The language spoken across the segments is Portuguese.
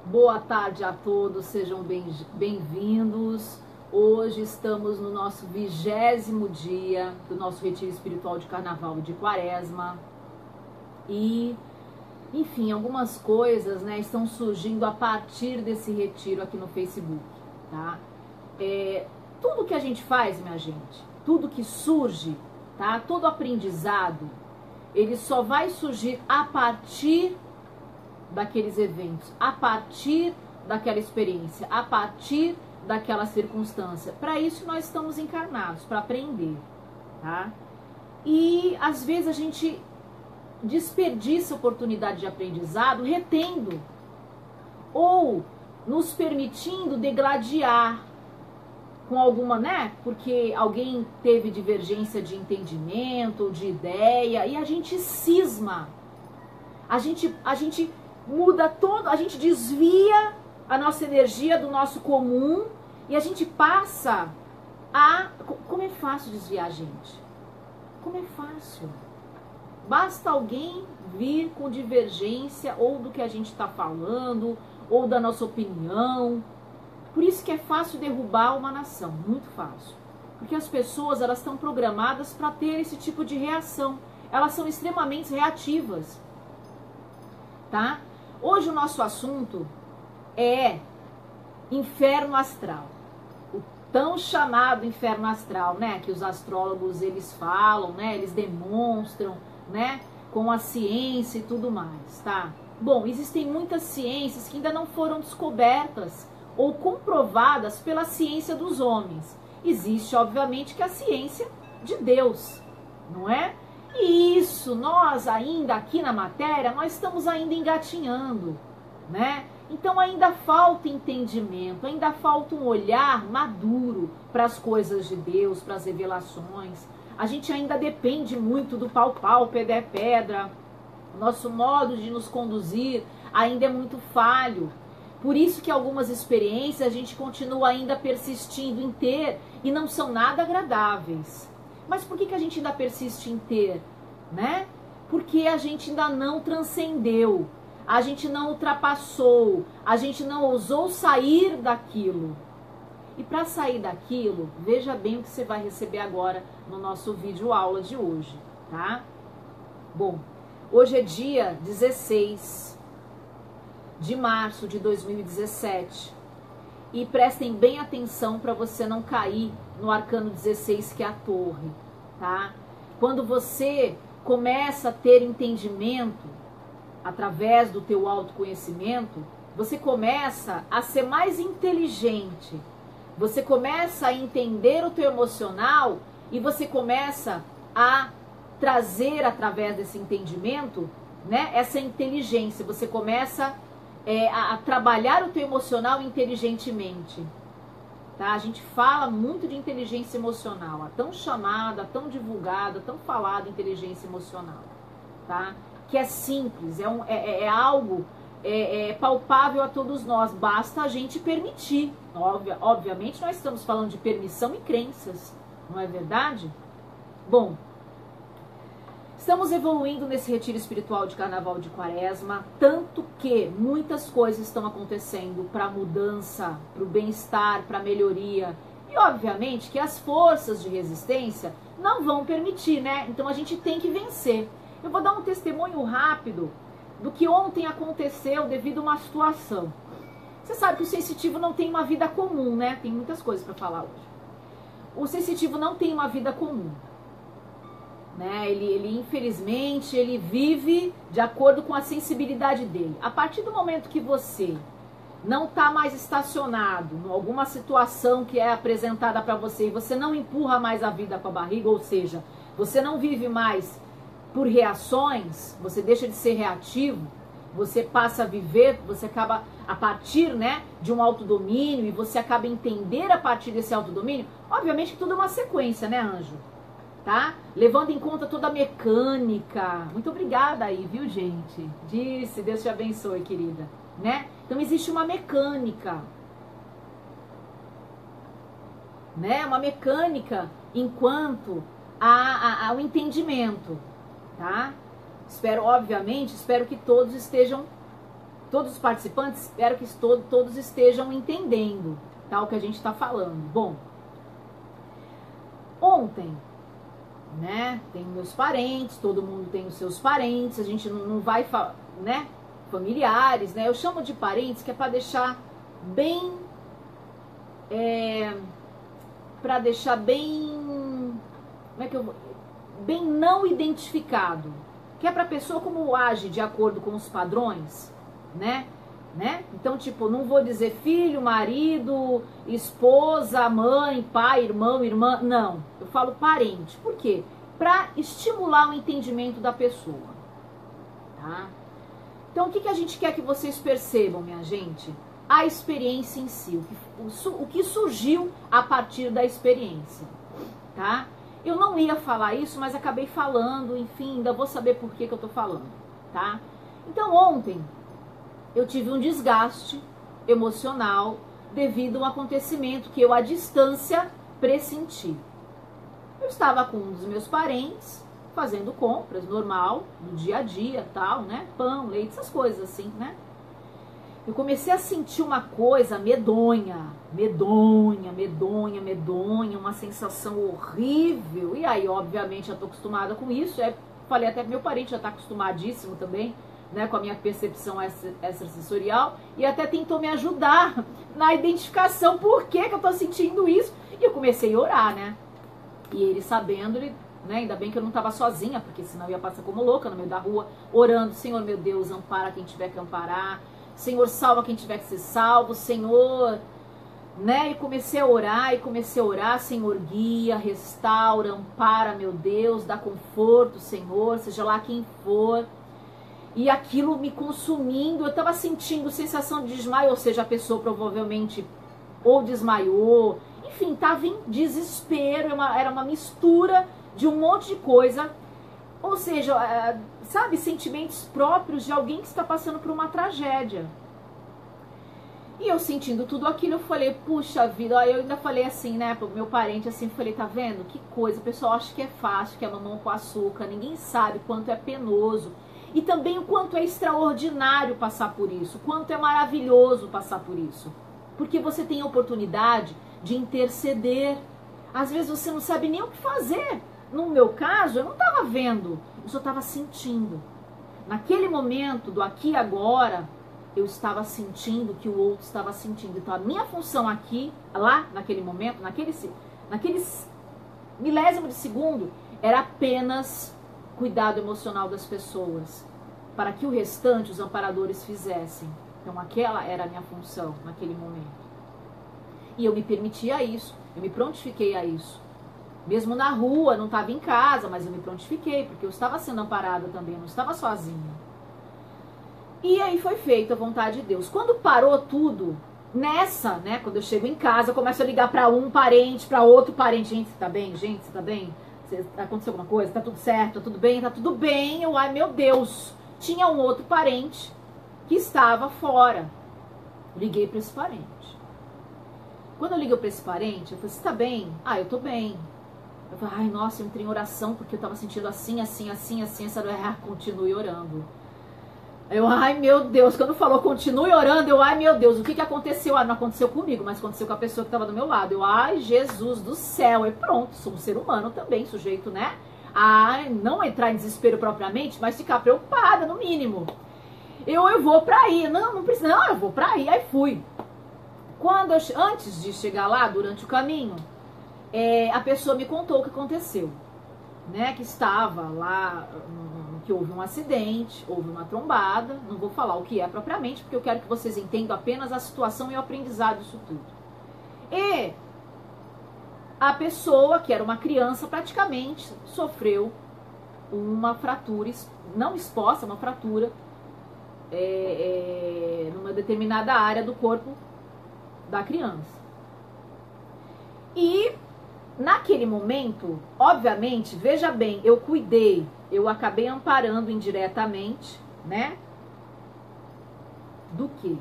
Boa tarde a todos, sejam bem-vindos. Hoje estamos no nosso 20º dia do nosso retiro espiritual de Carnaval de Quaresma. E, enfim, algumas coisas, né, estão surgindo a partir desse retiro aqui no Facebook, tá? Tudo que a gente faz, minha gente, tudo que surge, tá? Todo aprendizado, ele só vai surgir a partir daqueles eventos, a partir daquela experiência, a partir daquela circunstância. Para isso nós estamos encarnados, para aprender, tá? E às vezes a gente desperdiça a oportunidade de aprendizado retendo ou nos permitindo degladiar com alguma, né? Porque alguém teve divergência de entendimento ou de ideia e a gente cisma. A gente muda todo, a gente desvia a nossa energia do nosso comum e a gente passa a... Como é fácil desviar a gente? Como é fácil? Basta alguém vir com divergência ou do que a gente está falando, ou da nossa opinião. Por isso que é fácil derrubar uma nação, muito fácil. Porque as pessoas, elas estão programadas para ter esse tipo de reação. Elas são extremamente reativas. Tá? Hoje o nosso assunto é inferno astral. O tão chamado inferno astral, né? Que os astrólogos, eles falam, né? Eles demonstram, né? Com a ciência e tudo mais, tá? Bom, existem muitas ciências que ainda não foram descobertas ou comprovadas pela ciência dos homens. Existe, obviamente, que a ciência de Deus, não é? E isso, nós ainda aqui na matéria, nós estamos ainda engatinhando, né? Então ainda falta entendimento, ainda falta um olhar maduro para as coisas de Deus, para as revelações. A gente ainda depende muito do pau-pau, pedra-pedra. Nosso modo de nos conduzir ainda é muito falho. Por isso que algumas experiências a gente continua ainda persistindo em ter e não são nada agradáveis. Mas por que a gente ainda persiste em ter, né? Porque a gente ainda não transcendeu, a gente não ultrapassou, a gente não ousou sair daquilo. E para sair daquilo, veja bem o que você vai receber agora no nosso vídeo aula de hoje, tá? Bom, hoje é dia 16 de março de 2017. E prestem bem atenção para você não cair no arcano 16, que é a torre, tá? Quando você começa a ter entendimento através do teu autoconhecimento, você começa a ser mais inteligente. Você começa a entender o teu emocional e você começa a trazer através desse entendimento, né, essa inteligência. Você começa a trabalhar o teu emocional inteligentemente, tá? A gente fala muito de inteligência emocional, a tão chamada, a tão divulgada, a tão falada inteligência emocional, tá? Que é simples, é algo palpável a todos nós, basta a gente permitir. Obviamente nós estamos falando de permissão e crenças, não é verdade? Bom, estamos evoluindo nesse retiro espiritual de Carnaval de Quaresma, tanto que muitas coisas estão acontecendo para mudança, para o bem-estar, para a melhoria. E obviamente que as forças de resistência não vão permitir, né? Então a gente tem que vencer. Eu vou dar um testemunho rápido do que ontem aconteceu devido a uma situação. Você sabe que o sensitivo não tem uma vida comum, né? Tem muitas coisas para falar hoje. O sensitivo não tem uma vida comum. Né? Ele infelizmente, ele vive de acordo com a sensibilidade dele. A partir do momento que você não está mais estacionado em alguma situação que é apresentada para você e você não empurra mais a vida com a barriga, ou seja, você não vive mais por reações, você deixa de ser reativo, você passa a viver, você acaba a partir, né, de um autodomínio e você acaba a entender a partir desse autodomínio. Obviamente que tudo é uma sequência, né, anjo? Tá? Levando em conta toda a mecânica. Muito obrigada aí, viu, gente? Disse, Deus te abençoe, querida. Né? Então existe uma mecânica. Né? Uma mecânica enquanto ao entendimento. Tá? Espero, obviamente, espero que todos estejam todos os participantes, espero que todos estejam entendendo, tá, o que a gente está falando. Bom, ontem, né, tem meus parentes, todo mundo tem os seus parentes, a gente não vai, né, familiares, né, eu chamo de parentes que é para deixar bem, como é que eu vou, bem não identificado, que é para a pessoa como age de acordo com os padrões, né? Então, tipo, não vou dizer filho, marido, esposa, mãe, pai, irmão, irmã, não. Eu falo parente. Por quê? Para estimular o entendimento da pessoa, tá? Então, o que a gente quer que vocês percebam, minha gente? A experiência em si, o que surgiu a partir da experiência, tá? Eu não ia falar isso, mas acabei falando, enfim, ainda vou saber por que eu tô falando, tá? Então, ontem eu tive um desgaste emocional devido a um acontecimento que eu, à distância, pressenti. Eu estava com um dos meus parentes, fazendo compras, normal, no dia a dia, tal, né? Pão, leite, essas coisas assim, né? Eu comecei a sentir uma coisa medonha, uma sensação horrível. E aí, obviamente, eu tô acostumada com isso. Falei até que meu parente já tá acostumadíssimo também, né, com a minha percepção extrasensorial, e até tentou me ajudar na identificação por que eu tô sentindo isso. E eu comecei a orar, né? E ele sabendo, né, ainda bem que eu não tava sozinha, porque senão eu ia passar como louca no meio da rua, orando, Senhor, meu Deus, ampara quem tiver que amparar, Senhor, salva quem tiver que ser salvo, Senhor, né? E comecei a orar, Senhor, guia, restaura, ampara, meu Deus, dá conforto, Senhor, seja lá quem for. E aquilo me consumindo, eu estava sentindo sensação de desmaio, ou seja, a pessoa provavelmente ou desmaiou, enfim, estava em desespero, era uma mistura de um monte de coisa, ou seja, sabe, sentimentos próprios de alguém que está passando por uma tragédia. E eu sentindo tudo aquilo, eu falei, puxa vida, eu ainda falei assim, né, pro meu parente, assim, falei, tá vendo, que coisa, o pessoal acha que é fácil, que é mamão com açúcar, ninguém sabe quanto é penoso. E também o quanto é extraordinário passar por isso, o quanto é maravilhoso passar por isso. Porque você tem a oportunidade de interceder. Às vezes você não sabe nem o que fazer. No meu caso, eu não estava vendo, eu só estava sentindo. Naquele momento, do aqui e agora, eu estava sentindo o que o outro estava sentindo. Então a minha função aqui, lá, naquele momento, naquele milésimo de segundo, era apenas cuidado emocional das pessoas, para que o restante os amparadores fizessem. Então aquela era a minha função naquele momento. E eu me permitia isso, eu me prontifiquei a isso. Mesmo na rua, não estava em casa, mas eu me prontifiquei, porque eu estava sendo amparada também, eu não estava sozinha. E aí foi feita a vontade de Deus. Quando parou tudo, nessa, né, quando eu chego em casa, eu começo a ligar para um parente, para outro parente. Gente, você tá bem? Gente, você tá bem? Aconteceu alguma coisa? Tá tudo certo? Tá tudo bem? Tá tudo bem? Eu, ai meu Deus, tinha um outro parente que estava fora. Liguei para esse parente. Quando eu liguei para esse parente, eu falei, você tá bem? Ah, eu tô bem. Eu falei, ai nossa, eu entrei em oração porque eu tava sentindo assim, continue orando. Eu, ai meu Deus, quando falou continue orando, eu, ai meu Deus, o que aconteceu? Ah, não aconteceu comigo, mas aconteceu com a pessoa que estava do meu lado. Eu, ai Jesus do céu, e pronto, sou um ser humano também, sujeito, né? A não entrar em desespero propriamente, mas ficar preocupada, no mínimo. Eu vou pra aí, não precisa, não, eu vou pra aí, aí fui. Antes de chegar lá, durante o caminho, a pessoa me contou o que aconteceu, né? Que estava lá, que houve um acidente, houve uma trombada, não vou falar o que é propriamente, porque eu quero que vocês entendam apenas a situação e o aprendizado disso tudo. E a pessoa, que era uma criança, praticamente sofreu uma fratura, não exposta, uma fratura numa determinada área do corpo da criança. E naquele momento, obviamente, veja bem, eu cuidei, eu acabei amparando indiretamente, né? Do quê?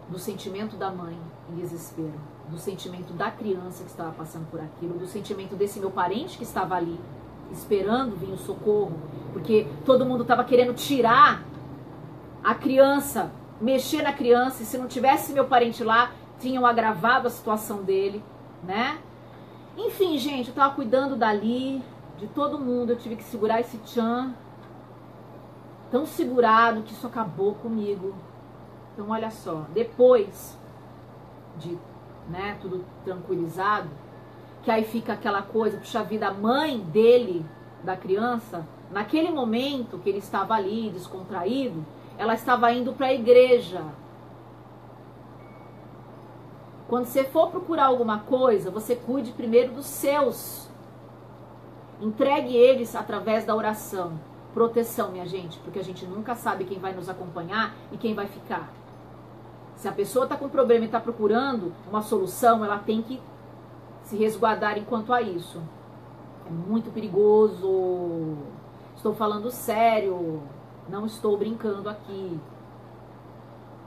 Do sentimento da mãe em desespero, do sentimento da criança que estava passando por aquilo, do sentimento desse meu parente que estava ali, esperando vir o socorro, porque todo mundo estava querendo tirar a criança mexer na criança, e se não tivesse meu parente lá, tinham agravado a situação dele, né? Enfim, gente, eu tava cuidando dali, de todo mundo, eu tive que segurar esse tchan, tão segurado que isso acabou comigo. Então, olha só, depois de, né, tudo tranquilizado, que aí fica aquela coisa, puxa vida, a mãe dele, da criança, naquele momento que ele estava ali, descontraído, ela estava indo para a igreja. Quando você for procurar alguma coisa, você cuide primeiro dos seus. Entregue eles através da oração. Proteção, minha gente, porque a gente nunca sabe quem vai nos acompanhar e quem vai ficar. Se a pessoa está com problema e está procurando uma solução, ela tem que se resguardar enquanto a isso. É muito perigoso. Estou falando sério. Não estou brincando aqui.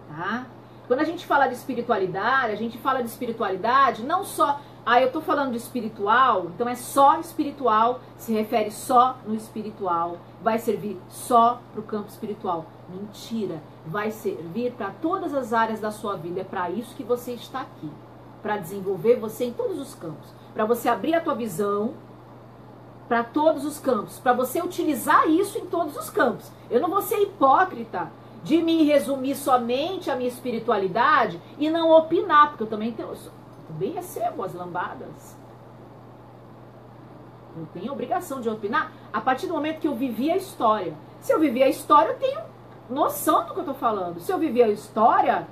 Tá? Quando a gente fala de espiritualidade, a gente fala de espiritualidade não só... Ah, eu estou falando de espiritual, então é só espiritual, se refere só no espiritual, vai servir só para o campo espiritual. Mentira, vai servir para todas as áreas da sua vida, é para isso que você está aqui, para desenvolver você em todos os campos, para você abrir a tua visão para todos os campos, para você utilizar isso em todos os campos. Eu não vou ser hipócrita de me resumir somente a minha espiritualidade e não opinar, porque eu também recebo as lambadas. Eu tenho a obrigação de opinar a partir do momento que eu vivi a história. Se eu vivi a história, eu tenho noção do que eu estou falando. Se eu vivi a história,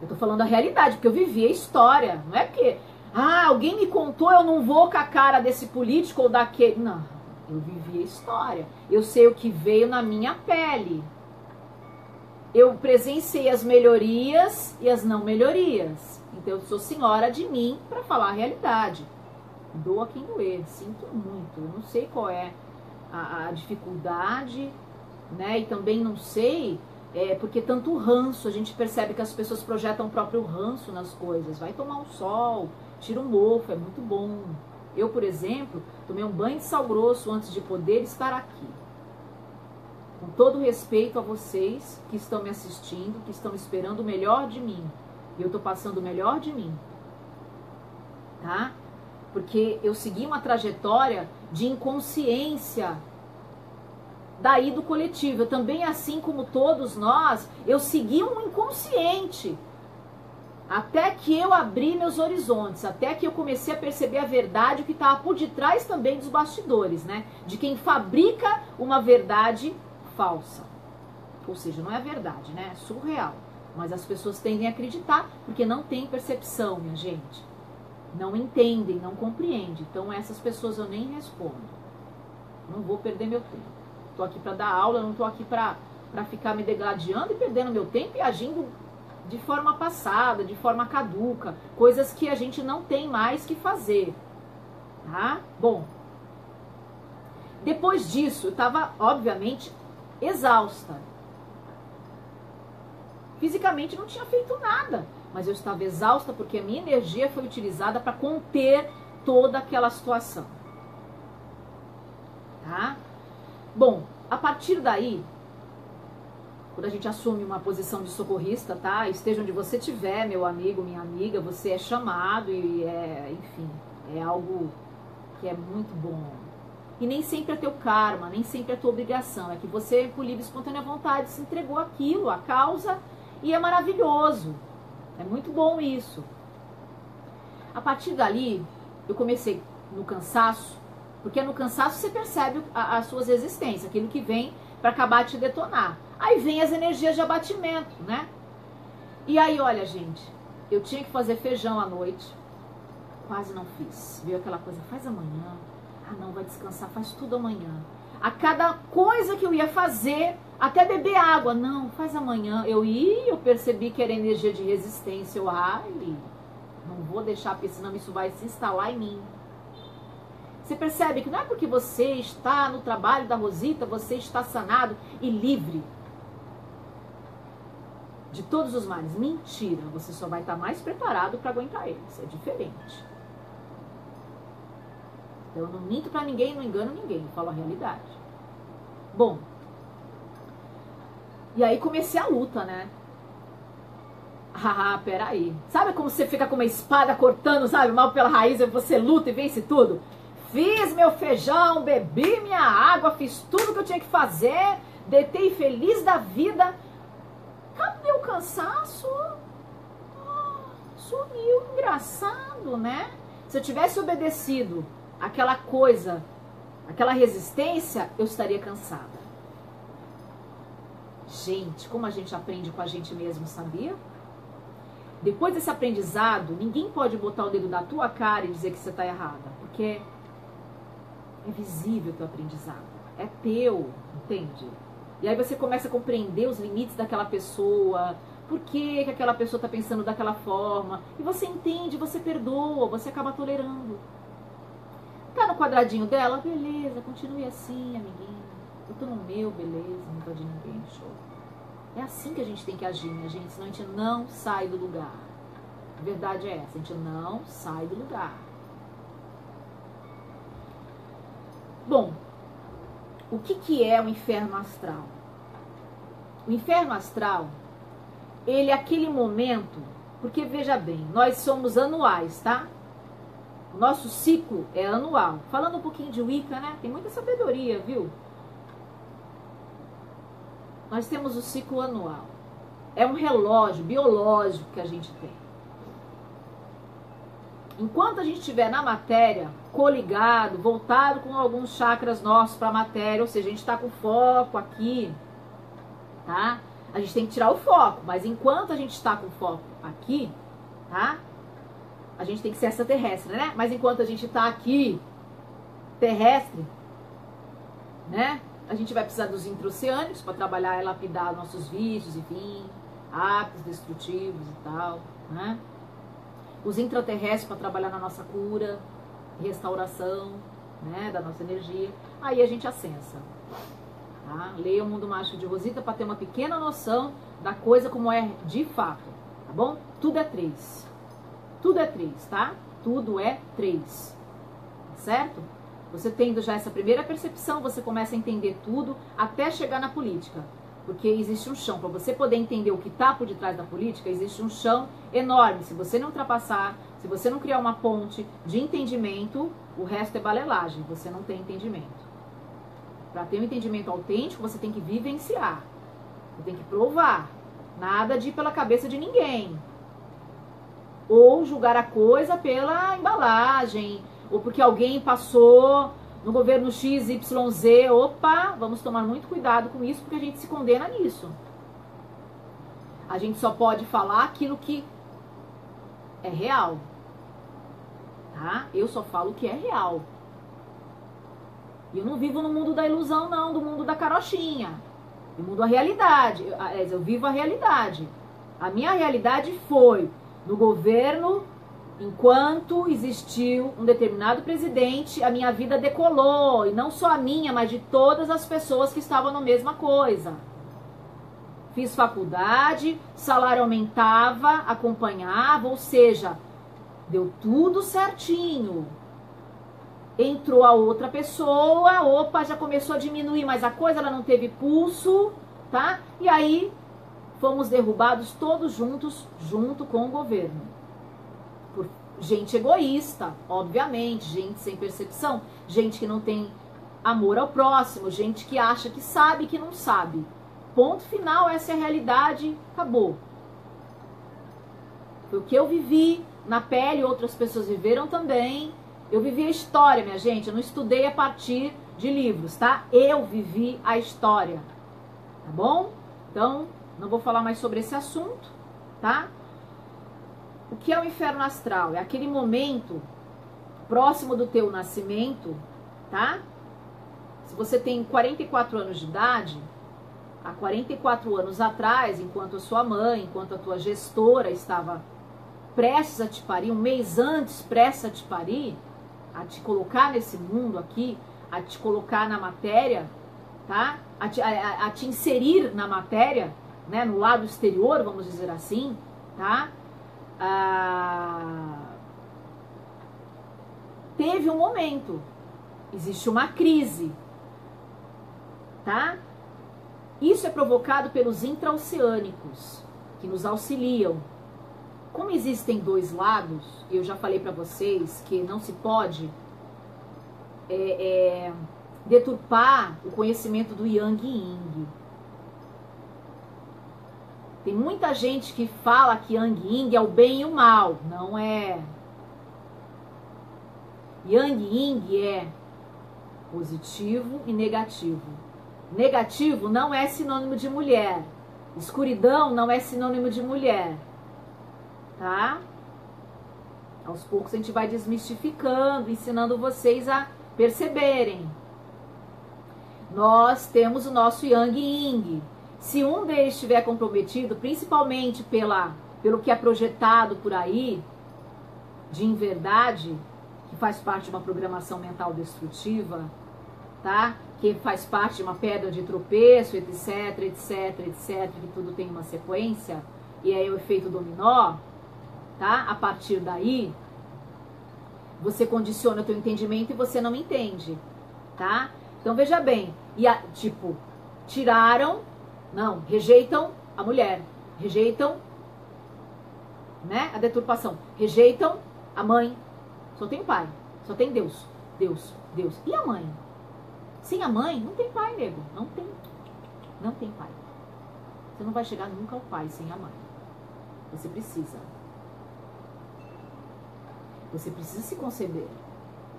eu estou falando a realidade, porque eu vivi a história. Não é porque, alguém me contou, eu não vou com a cara desse político ou daquele. Não, eu vivi a história. Eu sei o que veio na minha pele. Eu presenciei as melhorias e as não melhorias. Então eu sou senhora de mim para falar a realidade. Doa quem doer, sinto muito. Eu não sei qual é a dificuldade, né? E também não sei, porque tanto ranço, a gente percebe que as pessoas projetam o próprio ranço nas coisas. Vai tomar um sol, tira um mofo, é muito bom. Eu, por exemplo, tomei um banho de sal grosso antes de poder estar aqui. Com todo respeito a vocês que estão me assistindo, que estão esperando o melhor de mim. E eu estou passando o melhor de mim. Tá? Porque eu segui uma trajetória de inconsciência daí do coletivo. Eu também, assim como todos nós, eu segui um inconsciente. Até que eu abri meus horizontes, até que eu comecei a perceber a verdade, o que estava por detrás também dos bastidores, né? De quem fabrica uma verdade falsa. Ou seja, não é verdade, né? É surreal. Mas as pessoas tendem a acreditar porque não tem percepção, minha gente. Não entendem, não compreendem. Então essas pessoas eu nem respondo. Não vou perder meu tempo. Estou aqui para dar aula, não estou aqui para ficar me degladiando e perdendo meu tempo e agindo de forma passada, de forma caduca. Coisas que a gente não tem mais que fazer. Tá? Bom, depois disso eu estava, obviamente, exausta. Fisicamente não tinha feito nada, mas eu estava exausta porque a minha energia foi utilizada para conter toda aquela situação. Tá? Bom, a partir daí, quando a gente assume uma posição de socorrista, tá? Esteja onde você estiver, meu amigo, minha amiga, você é chamado e enfim, é algo que é muito bom. E nem sempre é teu karma, nem sempre é tua obrigação. É que você, por livre e espontânea vontade, se entregou àquilo, à causa, e é maravilhoso. É muito bom isso. A partir dali, eu comecei no cansaço, porque no cansaço você percebe as suas resistências, aquilo que vem para acabar de te detonar. Aí vem as energias de abatimento, né? E aí, olha, gente, eu tinha que fazer feijão à noite, quase não fiz. Veio aquela coisa, faz amanhã. Ah, não, vai descansar, faz tudo amanhã. A cada coisa que eu ia fazer, até beber água, não, faz amanhã. Eu percebi que era energia de resistência. Não vou deixar, porque senão isso vai se instalar em mim. Você percebe que não é porque você está no trabalho da Rosita, você está sanado e livre de todos os males. Mentira, você só vai estar mais preparado para aguentar eles. É diferente. Então, eu não minto pra ninguém, não engano ninguém, eu falo a realidade. Bom, E aí comecei a luta, né? Ah, peraí. Sabe como você fica com uma espada cortando, sabe, mal pela raiz, e você luta e vence tudo? Fiz meu feijão, bebi minha água, fiz tudo que eu tinha que fazer, deitei feliz da vida. Cadê o cansaço? Sumiu, engraçado, né? Se eu tivesse obedecido aquela coisa, aquela resistência, eu estaria cansada. Gente, como a gente aprende com a gente mesmo, sabia? Depois desse aprendizado, ninguém pode botar o dedo na tua cara e dizer que você está errada, porque é visível o teu aprendizado, é teu, entende? E aí você começa a compreender os limites daquela pessoa, por que aquela pessoa está pensando daquela forma, e você entende, você perdoa, você acaba tolerando. Tá no quadradinho dela? Beleza, continue assim, amiguinha. Eu tô no meu, beleza, não tô de ninguém, show. É assim que a gente tem que agir, minha gente, senão a gente não sai do lugar. A verdade é essa, a gente não sai do lugar. Bom, o que é o inferno astral? O inferno astral, ele é aquele momento, porque veja bem, nós somos anuais, tá? O nosso ciclo é anual. Falando um pouquinho de Wicca, né? Tem muita sabedoria, viu? Nós temos o ciclo anual. É um relógio biológico que a gente tem. Enquanto a gente estiver na matéria, coligado, voltado com alguns chakras nossos para a matéria, ou seja, a gente está com foco aqui, tá? A gente tem que tirar o foco, mas enquanto a gente está com foco aqui, tá? A gente tem que ser extraterrestre, né? Mas enquanto a gente está aqui, terrestre, né? A gente vai precisar dos intraoceânicos para trabalhar e lapidar nossos vícios, enfim, hábitos destrutivos e tal, né? Os intraterrestres para trabalhar na nossa cura, restauração, né, da nossa energia. Aí a gente ascensa. Tá? Leia O Mundo Mágico de Rosita para ter uma pequena noção da coisa como é de fato, tá bom? Tudo é 3. Tudo é 3, tá? Tudo é 3. Certo? Você tendo já essa primeira percepção, você começa a entender tudo até chegar na política. Porque existe um chão. Para você poder entender o que está por detrás da política, existe um chão enorme. Se você não ultrapassar, se você não criar uma ponte de entendimento, o resto é balelagem. Você não tem entendimento. Para ter um entendimento autêntico, você tem que vivenciar. Você tem que provar. Nada de ir pela cabeça de ninguém. Ou julgar a coisa pela embalagem, ou porque alguém passou no governo XYZ. Opa, vamos tomar muito cuidado com isso, porque a gente se condena nisso. A gente só pode falar aquilo que é real. Tá? Eu só falo o que é real. E eu não vivo no mundo da ilusão, não, do mundo da carochinha. Eu mudo a realidade. Eu vivo a realidade. A minha realidade foi no governo. Enquanto existiu um determinado presidente, a minha vida decolou. E não só a minha, mas de todas as pessoas que estavam na mesma coisa. Fiz faculdade, salário aumentava, acompanhava, ou seja, deu tudo certinho. Entrou a outra pessoa, opa, já começou a diminuir, mas a coisa ela não teve pulso, tá? E aí fomos derrubados todos juntos, junto com o governo. Gente egoísta, obviamente, gente sem percepção, gente que não tem amor ao próximo, gente que acha que sabe e que não sabe. Ponto final, essa é a realidade, acabou. Foi o que eu vivi na pele, outras pessoas viveram também. Eu vivi a história, minha gente, eu não estudei a partir de livros, tá? Eu vivi a história, tá bom? Então, não vou falar mais sobre esse assunto, tá? O que é o inferno astral? É aquele momento próximo do teu nascimento, tá? Se você tem 44 anos de idade, há 44 anos atrás, enquanto a sua mãe, enquanto a tua gestora estava prestes a te parir, um mês antes prestes a te parir, a te colocar nesse mundo aqui, a te colocar na matéria, tá? A te inserir na matéria, né? No lado exterior, vamos dizer assim, tá? Teve um momento, existe uma crise, tá? Isso é provocado pelos intraoceânicos, que nos auxiliam. Como existem dois lados, eu já falei para vocês que não se pode deturpar o conhecimento do Yang e Yin. Tem muita gente que fala que Yang e Yin é o bem e o mal. Não é. Yang e Yin é positivo e negativo. Negativo não é sinônimo de mulher. Escuridão não é sinônimo de mulher. Tá? Aos poucos a gente vai desmistificando, ensinando vocês a perceberem. Nós temos o nosso Yang e Yin. Se um deles estiver comprometido, principalmente pelo que é projetado por aí, de inverdade, que faz parte de uma programação mental destrutiva, tá? Que faz parte de uma pedra de tropeço, etc, etc, etc, que tudo tem uma sequência, e aí o efeito dominó, tá? A partir daí, você condiciona o teu entendimento e você não entende, tá? Então veja bem, rejeitam a mulher, rejeitam, né, a deturpação, rejeitam a mãe, só tem pai, só tem Deus, Deus, Deus. E a mãe? Sem a mãe, não tem pai, nego, não tem pai. Você não vai chegar nunca ao pai sem a mãe. Você precisa se conceber.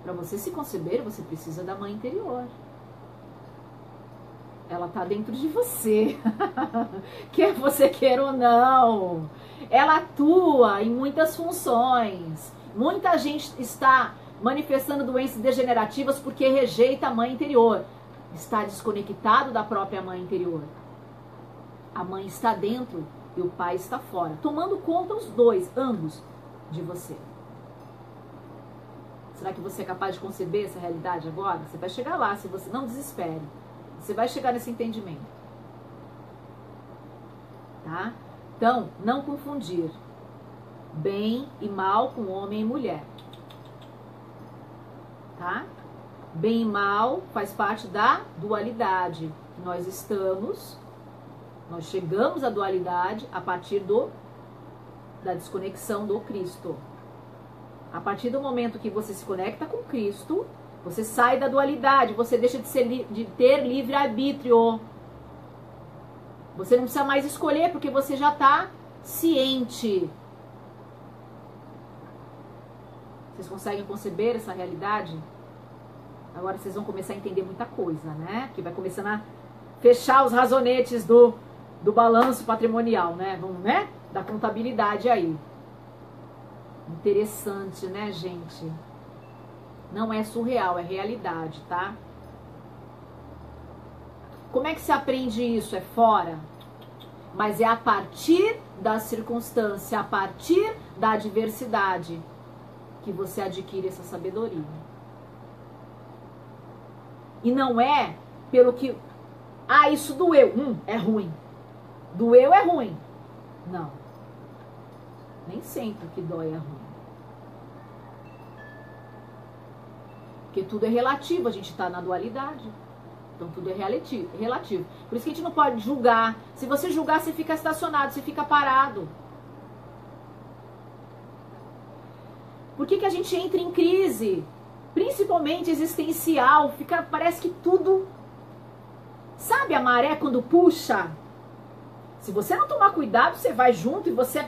Para você se conceber, você precisa da mãe interior. Ela tá dentro de você, quer você queira ou não. Ela atua em muitas funções. Muita gente está manifestando doenças degenerativas porque rejeita a mãe interior. Está desconectado da própria mãe interior. A mãe está dentro e o pai está fora, tomando conta os dois, ambos, de você. Será que você é capaz de conceber essa realidade agora? Você vai chegar lá, se você não desespere. Você vai chegar nesse entendimento. Tá? Então, não confundir bem e mal com homem e mulher. Tá? Bem e mal faz parte da dualidade. Nós chegamos à dualidade a partir da desconexão do Cristo. A partir do momento que você se conecta com Cristo, você sai da dualidade, você deixa de ter livre-arbítrio. Você não precisa mais escolher, porque você já está ciente. Vocês conseguem conceber essa realidade? Agora vocês vão começar a entender muita coisa, né? Que vai começando a fechar os razonetes do balanço patrimonial, né? Vamos, né? Da contabilidade aí. Interessante, né, gente? Não é surreal, é realidade, tá? Como é que se aprende isso? É fora. Mas é a partir da circunstância, a partir da adversidade, que você adquire essa sabedoria. E não é pelo que... Ah, isso doeu. É ruim. Doeu é ruim. Não. Nem sempre o que dói é ruim. Porque tudo é relativo, a gente está na dualidade. Então tudo é relativo. Por isso que a gente não pode julgar. Se você julgar, você fica estacionado, você fica parado. Por que a gente entra em crise? Principalmente existencial. Parece que tudo... Sabe a maré quando puxa? Se você não tomar cuidado, você vai junto e você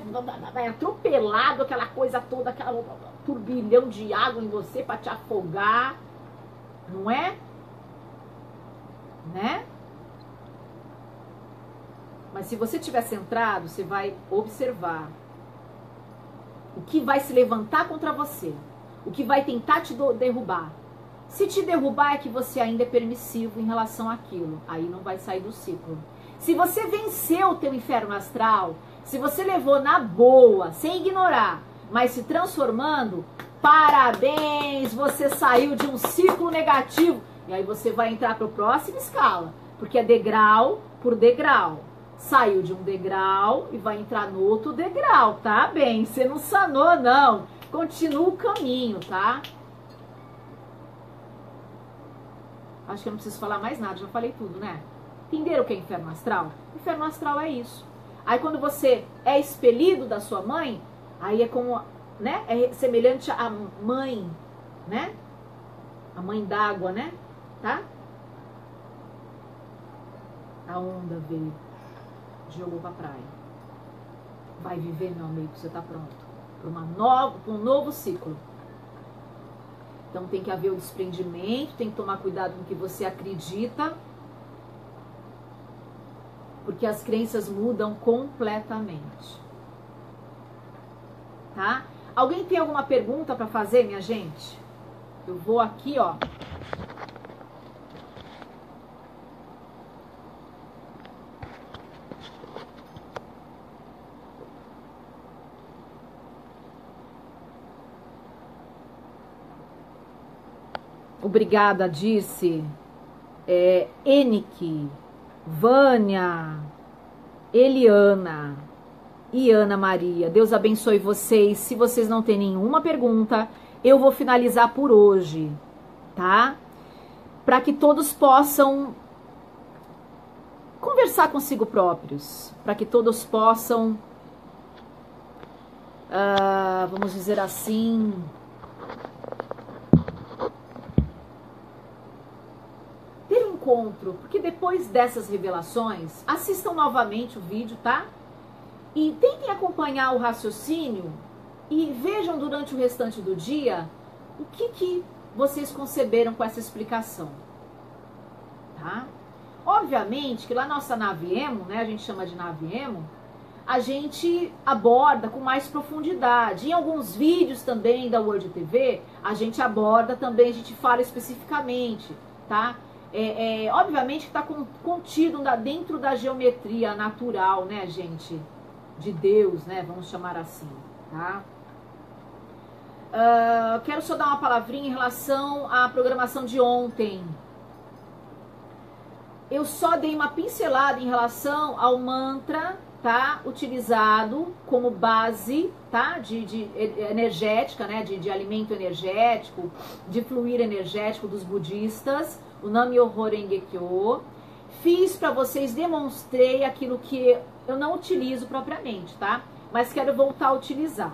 vai atropelado, aquela coisa toda, aquela turbilhão de água em você para te afogar, não é? Né? Mas se você estiver centrado, você vai observar o que vai se levantar contra você, o que vai tentar te derrubar. Se te derrubar é que você ainda é permissivo em relação àquilo, aí não vai sair do ciclo. Se você venceu o teu inferno astral, se você levou na boa, sem ignorar, mas se transformando, parabéns, você saiu de um ciclo negativo. E aí você vai entrar para a próxima escala, porque é degrau por degrau. Saiu de um degrau e vai entrar no outro degrau, tá? Bem, você não sanou, não. Continua o caminho, tá? Acho que eu não preciso falar mais nada, já falei tudo, né? Entenderam o que é inferno astral? Inferno astral é isso. Aí quando você é expelido da sua mãe, aí é como, né? É semelhante à mãe, né? A mãe d'água, né? Tá? A onda veio, jogou pra praia. Vai viver, meu amigo, você tá pronto para um novo ciclo. Então tem que haver o desprendimento, tem que tomar cuidado com o que você acredita, porque as crenças mudam completamente. Tá? Alguém tem alguma pergunta para fazer, minha gente? Eu vou aqui, ó. Obrigada, Dirce, Enique, Vânia, Eliana e Ana Maria. Deus abençoe vocês. Se vocês não têm nenhuma pergunta, eu vou finalizar por hoje, tá? Para que todos possam conversar consigo próprios, para que todos possam, vamos dizer assim, encontro, porque depois dessas revelações, assistam novamente o vídeo, tá? E tentem acompanhar o raciocínio e vejam durante o restante do dia o que vocês conceberam com essa explicação, tá? Obviamente que lá na nossa nave Emo, né, a gente chama de nave Emo, a gente aborda com mais profundidade. Em alguns vídeos também da Word TV, a gente aborda também, a gente fala especificamente, tá? Obviamente que está contido dentro da geometria natural, né, gente? De Deus, né? Vamos chamar assim, tá? Quero só dar uma palavrinha em relação à programação de ontem. Eu só dei uma pincelada em relação ao mantra, tá? Utilizado como base, tá? De energética, né? De alimento energético, de fluir energético dos budistas. O Nam-myoho Renge Kyo. Fiz para vocês, demonstrei aquilo que eu não utilizo propriamente, tá? Mas quero voltar a utilizar.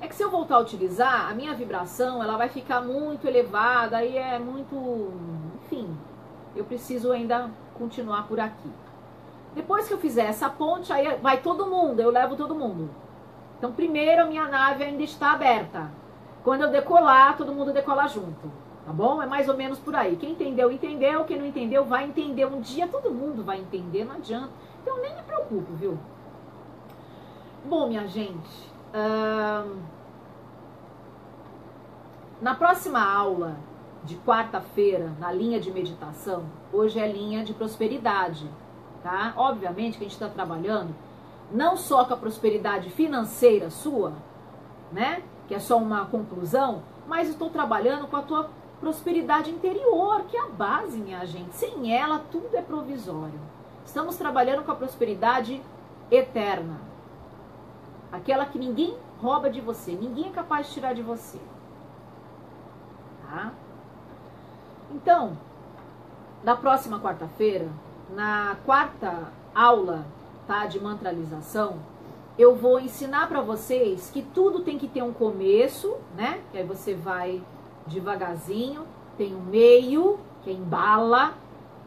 É que se eu voltar a utilizar, a minha vibração, ela vai ficar muito elevada, aí é muito... Enfim, eu preciso ainda continuar por aqui. Depois que eu fizer essa ponte, aí vai todo mundo, eu levo todo mundo. Então, primeiro, a minha nave ainda está aberta. Quando eu decolar, todo mundo decola junto. Tá bom? É mais ou menos por aí. Quem entendeu, entendeu. Quem não entendeu, vai entender. Um dia todo mundo vai entender, não adianta. Então nem me preocupo, viu? Bom, minha gente, na próxima aula de quarta-feira, na linha de meditação, hoje é linha de prosperidade, tá? Obviamente que a gente está trabalhando não só com a prosperidade financeira sua, né? Que é só uma conclusão, mas estou trabalhando com a tua prosperidade interior, que é a base, minha gente. Sem ela, tudo é provisório. Estamos trabalhando com a prosperidade eterna. Aquela que ninguém rouba de você, ninguém é capaz de tirar de você. Tá? Então, na próxima quarta-feira, na quarta aula, tá, de mantralização, eu vou ensinar para vocês que tudo tem que ter um começo, né? Que aí você vai devagarzinho, tem um meio, que é embala,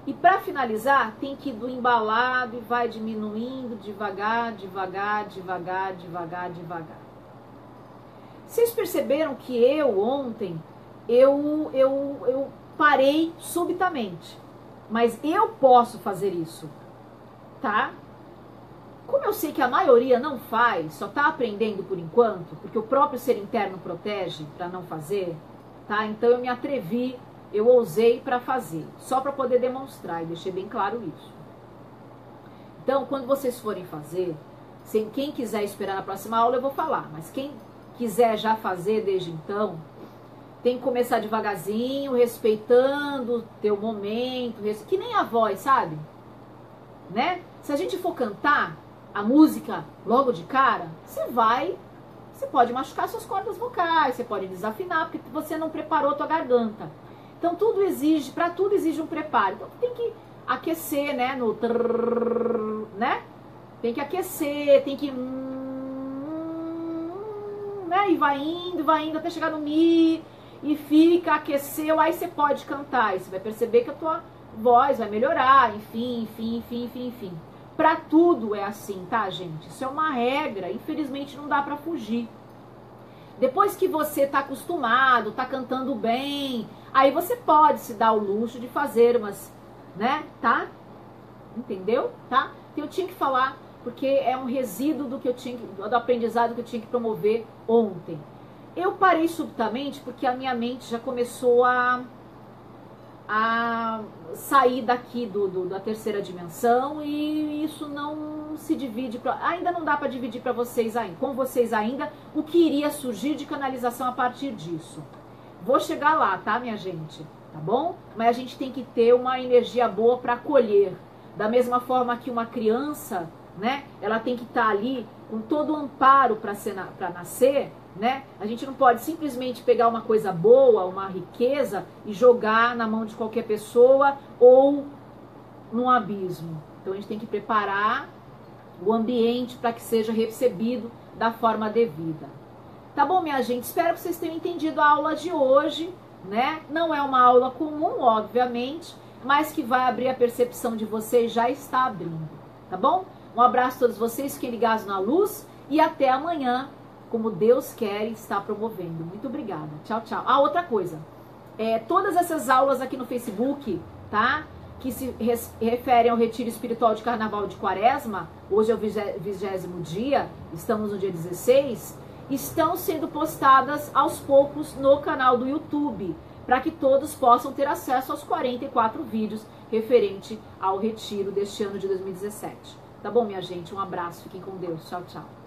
e para finalizar, tem que ir do embalado e vai diminuindo devagar, devagar, devagar, devagar, devagar. Vocês perceberam que eu ontem, eu parei subitamente, mas eu posso fazer isso, tá? Como eu sei que a maioria não faz, só tá aprendendo por enquanto, porque o próprio ser interno protege para não fazer, tá? Então eu me atrevi, eu ousei para fazer, só para poder demonstrar e deixei bem claro isso. Então, quando vocês forem fazer, quem quiser esperar na próxima aula eu vou falar, mas quem quiser já fazer desde então, tem que começar devagarzinho, respeitando o teu momento, que nem a voz, sabe? Né? Se a gente for cantar a música logo de cara, você pode machucar suas cordas vocais, você pode desafinar, porque você não preparou a tua garganta. Então tudo exige, para tudo exige um preparo. Então tem que aquecer, né? No né? Tem que aquecer, tem que né? E vai indo até chegar no mi e fica, aqueceu, aí você pode cantar. E você vai perceber que a tua voz vai melhorar, enfim. Pra tudo é assim, tá, gente? Isso é uma regra, infelizmente não dá pra fugir. Depois que você tá acostumado, tá cantando bem, aí você pode se dar o luxo de fazer umas, né, tá? Entendeu? Tá? Então eu tinha que falar, porque é um resíduo do que eu tinha, do aprendizado que eu tinha que promover ontem. Eu parei subitamente porque a minha mente já começou a sair daqui da terceira dimensão, e isso não se divide, ainda não dá para dividir para vocês ainda, com vocês ainda, o que iria surgir de canalização a partir disso. Vou chegar lá, tá, minha gente? Tá bom? Mas a gente tem que ter uma energia boa para acolher. Da mesma forma que uma criança, né, ela tem que estar ali com todo o amparo para nascer, né? A gente não pode simplesmente pegar uma coisa boa, uma riqueza e jogar na mão de qualquer pessoa ou num abismo. Então a gente tem que preparar o ambiente para que seja recebido da forma devida. Tá bom, minha gente? Espero que vocês tenham entendido a aula de hoje, né? Não é uma aula comum, obviamente, mas que vai abrir a percepção de vocês, já está abrindo, tá bom? Um abraço a todos vocês, fiquem ligados na luz e até amanhã, como Deus quer e está promovendo. Muito obrigada. Tchau, tchau. Ah, outra coisa. Todas essas aulas aqui no Facebook, tá? Que se referem ao Retiro Espiritual de Carnaval de Quaresma, hoje é o 20º dia, estamos no dia 16, estão sendo postadas aos poucos no canal do YouTube, para que todos possam ter acesso aos 44 vídeos referente ao retiro deste ano de 2017. Tá bom, minha gente? Um abraço, fiquem com Deus. Tchau, tchau.